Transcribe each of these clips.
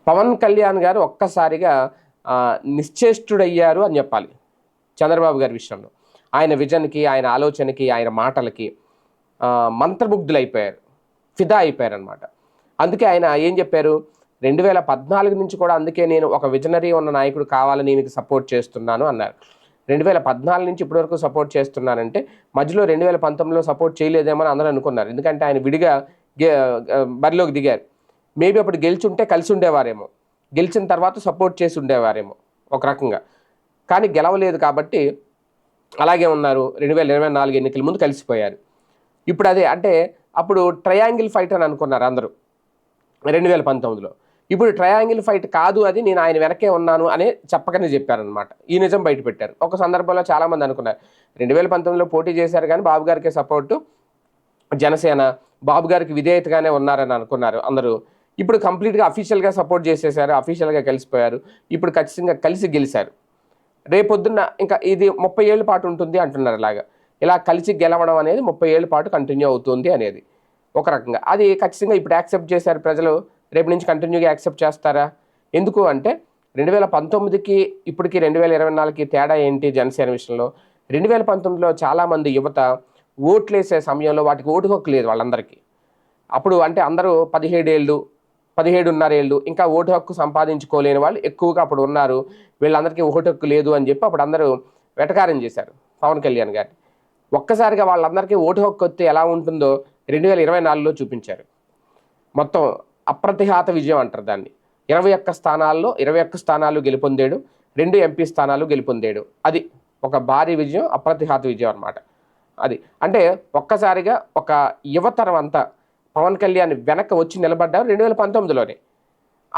పవన్ కళ్యాణ్ గారు ఒక్కసారిగా నిశ్చేష్టుడయ్యారు అని చెప్పాలి చంద్రబాబు గారి విషయంలో. ఆయన విజన్కి, ఆయన ఆలోచనకి, ఆయన మాటలకి మంత్రముగ్ధులైపోయారు, ఫిదా అయిపోయారనమాట. అందుకే ఆయన ఏం చెప్పారు, 2014 నుంచి కూడా అందుకే నేను ఒక విజనరీ ఉన్న నాయకుడు కావాలని మీకు సపోర్ట్ చేస్తున్నాను అన్నారు. 2014 నుంచి ఇప్పటివరకు సపోర్ట్ చేస్తున్నానంటే మధ్యలో 2019లో సపోర్ట్ చేయలేదేమో అని అందరూ అనుకున్నారు. ఎందుకంటే ఆయన విడిగా బరిలోకి దిగారు. మేబీ అప్పుడు గెలిచుంటే కలిసి ఉండేవారేమో, గెలిచిన తర్వాత సపోర్ట్ చేసి ఉండేవారేమో ఒక రకంగా. కానీ గెలవలేదు కాబట్టి అలాగే ఉన్నారు. 2024 ఎన్నికల ముందు కలిసిపోయారు. ఇప్పుడు అదే అంటే అప్పుడు ట్రయాంగిల్ ఫైట్ అని అనుకున్నారు అందరూ 2019లో. ఇప్పుడు ట్రయాంగిల్ ఫైట్ కాదు, అది నేను ఆయన వెనకే ఉన్నాను అనే చెప్పకనే చెప్పారనమాట. ఈ నిజం బయటపెట్టారు. ఒక సందర్భంలో చాలామంది అనుకున్నారు 2019లో పోటీ చేశారు కానీ బాబు గారికి సపోర్టు జనసేన, బాబు గారికి విధేయతగానే ఉన్నారని అనుకున్నారు అందరూ. ఇప్పుడు కంప్లీట్గా అఫీషియల్గా సపోర్ట్ చేసేసారు, అఫీషియల్గా కలిసిపోయారు. ఇప్పుడు ఖచ్చితంగా కలిసి గెలిచారు. రేపొద్దున్న ఇంకా ఇది 30 ఏళ్ళ పాటు ఉంటుంది అంటున్నారు. ఇలా కలిసి గెలవడం అనేది 30 ఏళ్ళ పాటు కంటిన్యూ అవుతుంది అనేది ఒక రకంగా. అది ఖచ్చితంగా ఇప్పుడు యాక్సెప్ట్ చేశారు ప్రజలు. రేపు నుంచి కంటిన్యూగా యాక్సెప్ట్ చేస్తారా? ఎందుకు అంటే 2019కి ఇప్పటికి 2024కి తేడా ఏంటి జనసేన విషయంలో? 2019లో చాలామంది యువత ఓట్లేసే సమయంలో వాటికి ఓటు హక్కు లేదు వాళ్ళందరికీ. అప్పుడు అంటే అందరూ 17 ఏళ్ళు, 17.5 ఏళ్ళు ఇంకా ఓటు హక్కు సంపాదించుకోలేని వాళ్ళు ఎక్కువగా అప్పుడు ఉన్నారు. వీళ్ళందరికీ ఓటు హక్కు లేదు అని చెప్పి అప్పుడు అందరూ వెటకారం చేశారు పవన్ కళ్యాణ్ గారిని. ఒక్కసారిగా వాళ్ళందరికీ ఓటు హక్కు వస్తే ఎలా ఉంటుందో 2024లో చూపించారు. మొత్తం అప్రతిహాత విజయం అంటారు దాన్ని. 21 స్థానాల్లో 21 స్థానాలు గెలుపొందాడు, 2 ఎంపీ స్థానాలు గెలుపొందాడు. అది ఒక భారీ విజయం, అప్రతిహాత విజయం అనమాట. అది అంటే ఒక్కసారిగా ఒక యువతరం అంతా పవన్ కళ్యాణ్ వెనక వచ్చి నిలబడ్డారు 2019లోనే.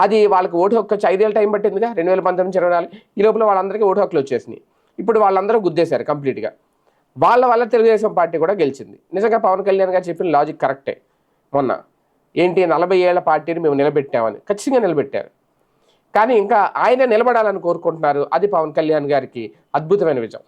అది వాళ్ళకి ఓటు హక్కు వచ్చి 5 ఏళ్ళ టైం పట్టిందిగా, 2019 24. ఈ లోపల వాళ్ళందరికీ ఓటు హక్కులు వచ్చేసినాయి. ఇప్పుడు వాళ్ళందరూ గుద్దేశారు కంప్లీట్గా. వాళ్ళ వల్ల తెలుగుదేశం పార్టీ కూడా గెలిచింది. నిజంగా పవన్ కళ్యాణ్ గారు చెప్పిన లాజిక్ కరెక్టే. మొన్న ఏంటి 40 ఏళ్ల పార్టీని మేము నిలబెట్టామని ఖచ్చితంగా నిలబెట్టారు. కానీ ఇంకా ఆయన నిలబడాలని కోరుకుంటున్నారు. అది పవన్ కళ్యాణ్ గారికి అద్భుతమైన విజయం.